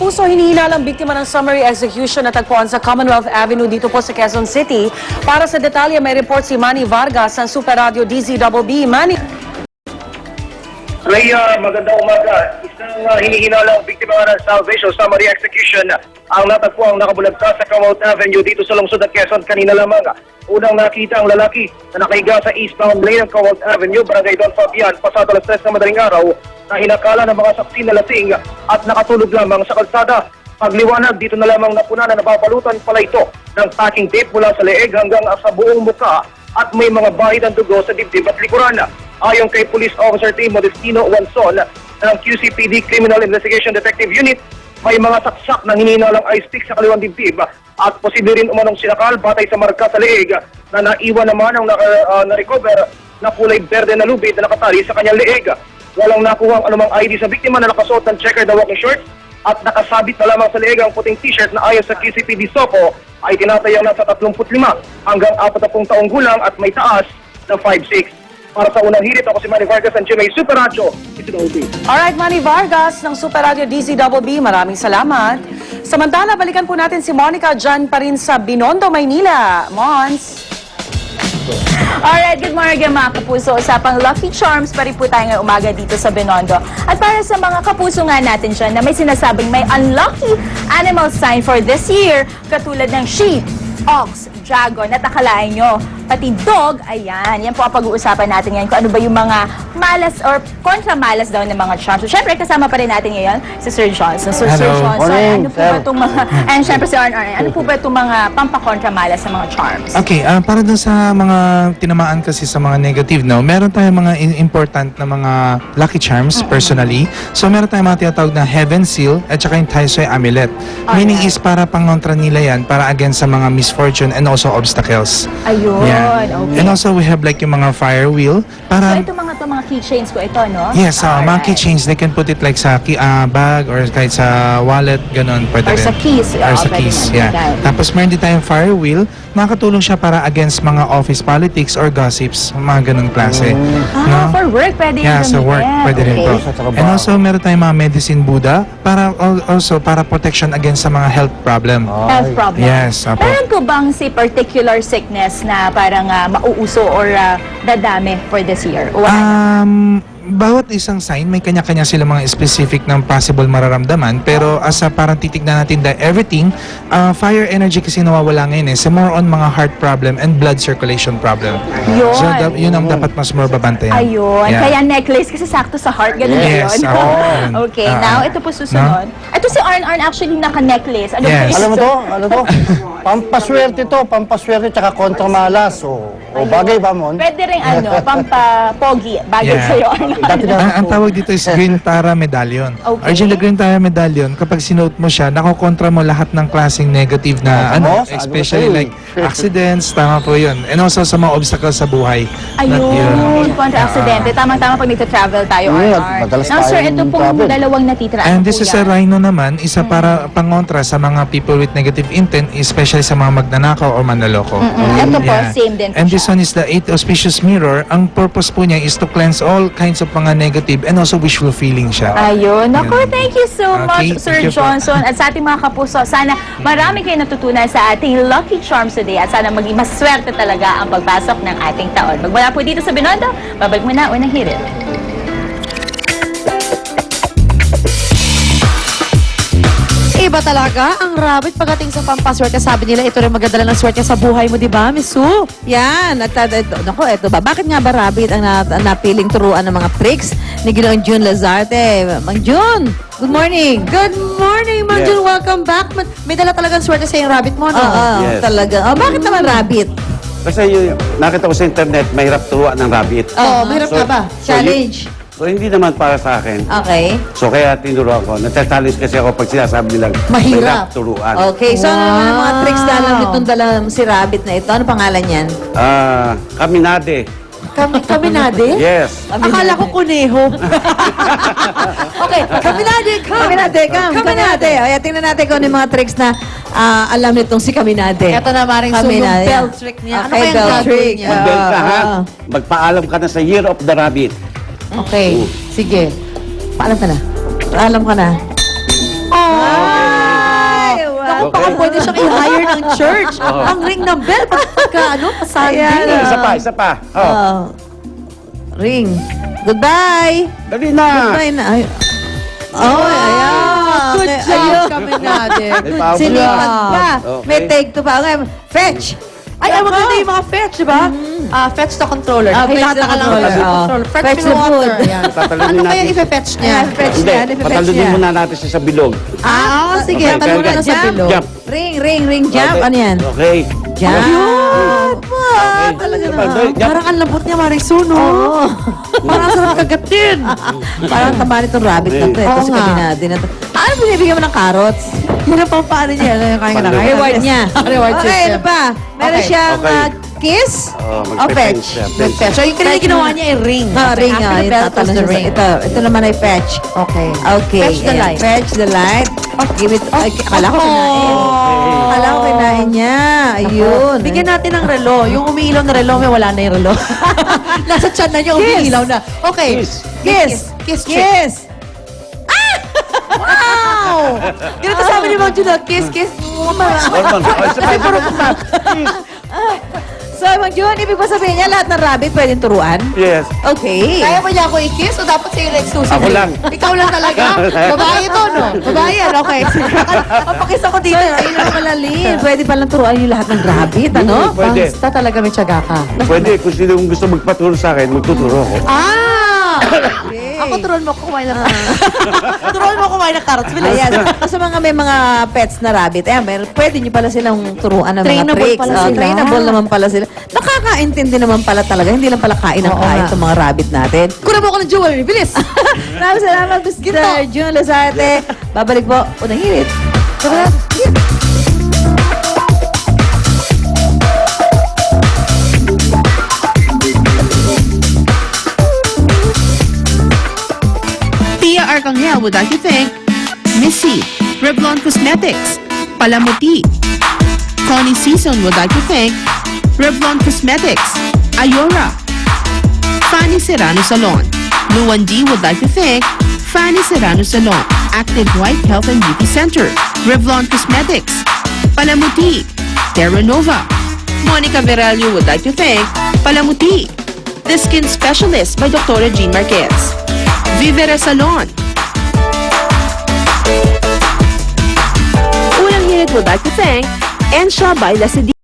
kapuso, hinihinalang biktima ng summary execution na tagpuan sa Commonwealth Avenue dito po sa Quezon City. Para sa detalye, may report si Manny Vargas ng Super Radio DZBB. Manny. Rhea, magandang umaga. Isang hinihinalang biktima ng Salvation summary execution ang natagpuang nakabulagta sa Commonwealth Avenue dito sa lungsod ng Quezon kanina lamang. Unang nakita ang lalaki na nakahiga sa eastbound lane ng Commonwealth Avenue, Barangay Don Fabian, pasado alas 3 ng madaling araw, na hinakala ng mga saksi na lasing at nakatulog lamang sa kalsada. Pagliwanag, dito na lamang napuna na nababalutan pala ito ng packing tape mula sa leeg hanggang sa buong muka at may mga bahid ng dugo sa dibdib at likuran. Ayon kay Police Officer Team Modestino Wanson ng QCPD Criminal Investigation Detective Unit, may mga saksak ng hinihinalang ice pick sa kaliwang dibdib at posible rin umanong sinakal batay sa marka sa leeg na naiwan naman ang na-recover na kulay berde na lubid na nakatali sa kanyang leeg. Walang nakuhang anumang ID sa biktima na nakasuot ng checkered na walking shorts at nakasabit na lamang sa leeg ang puting t-shirt na ayon sa QCPD SOCO ay tinatayang nasa 35 hanggang 40 taong gulang at may taas na 5'6". Para sa unang hirit, ako si Manny Vargas ng GMA Super Radio. Alright, Manny Vargas ng Super Radio DZBB. Maraming salamat. Samantala, balikan po natin si Monica dyan pa rin sa Binondo, Maynila. Mons. Alright, good morning mga kapuso. Usapang Lucky Charms pa rin po tayo ngayong umaga dito sa Binondo. At para sa mga kapuso nga natin dyan na may sinasabing may unlucky animal sign for this year, katulad ng sheep, ox, dragon, at akalain nyo, pati dog, ayan, yan po ang pag-uusapan natin ngayon kung ano ba yung mga malas or kontra-malas daw ng mga charms. So, syempre, kasama pa rin natin ngayon si Sir Johnson. So, Sir Johnson, ano po ba itong mga, and syempre si Arn, ano po ba itong mga pampakontra-malas ng mga charms? Okay, para dun sa mga tinamaan kasi sa mga negative, no, meron tayong mga important na mga lucky charms personally. So, meron tayong mga tinatawag na Heaven Seal at saka yung Tai Sui Amulet. Meaning is para pangontra nila yan, para against sa mga misfortune and also obstacles. Ayun, yeah. okay. And also, we have like yung mga fire wheel. Para, So, ito mga keychains ko ito, no? yes, mga keychains, they can put it like sa bag or kahit sa wallet, ganun. Pwede Or rin. sa keys. Or sa pwede keys, natin yeah. yan. Tapos meron din tayong fire wheel. Nakakatulong siya para against mga office politics or gossips, mga ganun klase. For work, pwede yung Yeah, sa gamitin. work, pwede rin po. And also, meron tayong mga medicine Buddha para also para protection against sa mga health problem. Health problem. Yes, apo. Meron ko bang si particular sickness na parang mauuso or dadami for this year? O wala na? Bawat isang sign, may kanya-kanya sila mga specific ng possible mararamdaman. Pero as parang titignan natin that everything, fire energy kasi nawawala ngayon eh. So more on mga heart problem and blood circulation problem. Yun. So yun ang dapat mas more babantayan. Ayun. Yeah. Kaya necklace kasi sakto sa heart. Ganun Yes, yun. oo. Okay, now ito po susunod. Ito si Arn actually naka-necklace. Ano Yes. po Alam mo to? Ano to? Pampaswerte to, pampaswerte tsaka kontramalas. O bagay ba mo? Pwede rin pampapogi. Bagay Yeah. sa'yo, Arn. Dati na Ang tawag dito is Green Tara Medallion. Okay. Original Green Tara Medallion, kapag sinuot mo siya, nakokontra mo lahat ng klaseng negative na especially like accidents, tama po yun. And also sa mga obstacles sa buhay. Ayun, kontra-aksidente. Tamang-tama pag nagta-travel tayo, Arn. madalas Now, sir, tayong ito pong travel. dalawang natitira. And Ano this po is a yan? rhino naman, isa para pangontra sa mga people with negative intent, especially sa mga magnanakaw o manloloko. Ito po, same din po And this siya. one is the 8 auspicious mirror. Ang purpose po niya is to cleanse all kinds of mga negative and also wishful feeling siya. Ayun. Naku, thank you so Okay, much, Sir thank you po. Johnson. At sa ating mga kapuso, sana marami kayo natutunan sa ating Lucky Charms today at sana maging maswerte talaga ang pagpasok ng ating taon. Magmula po dito sa Binondo, babalik mo na unang hirit. Iba talaga ang rabbit pagdating sa pampaswerte. Sabi nila, ito rin magdadala ng swerte sa buhay mo, di ba, Miss Sue? Yan. Naku, ito ba? Bakit nga ba rabbit ang napiling turuan ng mga tricks ni Ginoong June Lazarte? Mang June, good morning. Good morning, Mang Yes. June. Welcome back. May dala talagang swerte sa yung rabbit mo, no? Oo, Yes. talaga. Bakit naman rabbit? Kasi yung nakita ko sa internet, mahirap turuan ng rabbit. Oh, mahirap So- ka ba? Challenge. So hindi naman para sa akin. Okay. So kaya tinuruan ko. Nagta-challenge kasi ako pag sinasabi nilang Mahirap. turuan. Okay, so ano naman ang mga tricks na alam nitong dalang si rabbit na ito? Ano pangalan yan? Kaminade. Kaminade? Yes. Akala ko kuneho. Okay, Kaminade, Kaminade. O, yan, tingnan natin kung ano yung mga tricks na alam nitong si Kaminade. Ito na maring Kaminade. bell trick niya. Ano Okay, kayang bell gagawin trick. niya? Magbel ka ha. Magpaalam ka na sa Year of the Rabbit. Okay, sige. Paalam ka na. Paalam ka na. Oh! baka pwede siyang i-hire ng church. Ang ring ng bell, pagka ano, Sunday. Ayan. Isa pa. Oh. Ring. Goodbye. Dali na. Goodbye na. Ay. Oh, ayan. Good Okay, job, ayun. Kaminade. May power Sinipan na. pa. Okay. May take two pa. Okay. Fetch. Ay, maganda yung mga fetch, di ba? Fetch the controller. Fetch Lahat the na lang controller. fetch the Oo. controller. Fetch Fetch me the water. food. Ayan. Tatalunin Ano kaya natin. ife-fetch niya? Fetch Hindi, niya. Fetch patalunin niya. muna natin siya sa bilog. Sige. Okay, Talunan okay. na sa Jump. bilog. Jump. Ring, jump. Ano yan? Okay. Jump. Okay. Talaga Jump. na. Jump. Parang ang lambot niya, Marisun, no? Oo. Parang sarap kagatin. Parang tama nitong rabbit na to. Ito Oo si nga. Kabinade na to. Ano binibigyan mo ng carrots? Yun ang pampaano niya. Kaya ka na. Paano? Reward niya. Reward Okay, system. ano pa? Meron Okay. siyang Okay. kiss Oh, o fetch? siya. Fetch. So, yung kanina ginawa niya ay ring. Ring. After the Yung bell tatanong was the siya sa- ring. Ito naman ay fetch. Okay. Okay. Fetch the ayan. light. Fetch the light. Give it. Ay, akala ko kinain. Akala ko kinain niya. Ayun. Bigyan natin ng relo. Yung umiilaw na relo, may wala na yung relo. Nasa tiyan na niya, umiilaw na. Okay. Kiss. Kiss. Kiss. Wow! Ganito sabi ni Mang Junot, kiss. So, Mang Jun, ibig ko sabihin niya, lahat ng rabbit pwedeng turuan? Yes. Okay. Kaya mo niya ako i-kiss o dapat sa'yo exclusive? Ako lang. Ikaw lang talaga? Babae to, no? Babae yan, okay. Papakis ako dito. Ayun ang malalin. Pwede palang turuan yung lahat ng rabbit, ano? Pwede. Basta talaga may tiyaga ka. Pwede. Kung sino yung gusto magpaturo sa akin, magtuturo ako. Ako turuan mo ako kumain ng turuan mo ako kumain ng carrots. Bilis. Ayan. Sa mga may mga pets na rabbit, ayan, pwede nyo pala silang turuan ng mga Trainable tricks. pala Oh, sila. trainable naman pala sila. Nakakaintindi naman pala talaga. Hindi lang pala kain ng Oo kain nga. itong mga rabbit natin. Kunin mo ako ng jewelry. Bilis. Maraming salamat, Mr. Jun Lazarte. Babalik po. Unang hirit. Tia Arcangel would like to thank Missy, Revlon Cosmetics, Palamuti. Connie Season would like to thank Revlon Cosmetics, Ayora, Fanny Serrano Salon. Luan D would like to thank Fanny Serrano Salon, Active White Health and Beauty Center, Revlon Cosmetics, Palamuti, Terra Nova. Monica Veralio would like to thank Palamuti, The Skin Specialist by Dr. Jean Marquez. Vivera Salon. Unang hirit would like to thank Ensha by Lasidi.